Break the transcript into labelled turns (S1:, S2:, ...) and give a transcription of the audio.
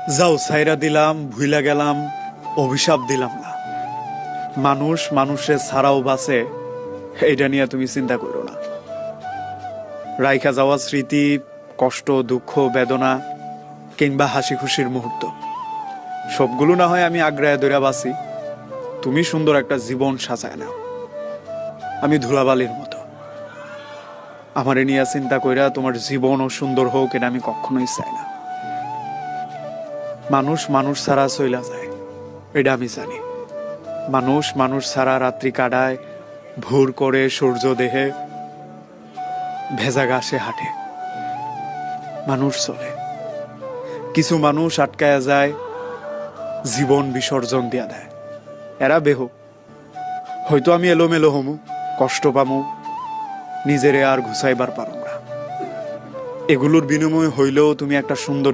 S1: যাও ছাইরা দিলাম, ভুইলা গেলাম, অভিশাপ দিলাম না। মানুষ মানুষে ছাড়াও বাঁচে, এইটা নিয়ে তুমি চিন্তা করো না। রাইখা যাওয়া স্মৃতি, কষ্ট, দুঃখ, বেদনা কিংবা হাসি খুশির মুহূর্ত, সবগুলো না হয় আমি আগ্রায় দৈরা বাঁচি। তুমি সুন্দর একটা জীবন সাজায় নাও। আমি ধুলাবালির মতো। আমারে নিয়ে চিন্তা কইরা তোমার জীবনও সুন্দর হোক, এটা আমি কখনোই চাই না। মানুষ মানুষ ছাড়া চইলা যায়, এটা আমি জানি। মানুষ মানুষ ছাড়া রাত্রি কাটায়, ভোর করে সূর্য দেহে, ভেজা ঘাসে হাঁটে। মানুষ চলে, কিছু মানুষ আটকায়া যায়, জীবন বিসর্জন দিয়া দেয়। এরা বেহ, হয়তো আমি এলোমেলো হমু, কষ্ট পামু, নিজেরে আর ঘুষাইবার পারুম না। এগুলোর বিনিময়ে হইলেও তুমি একটা সুন্দর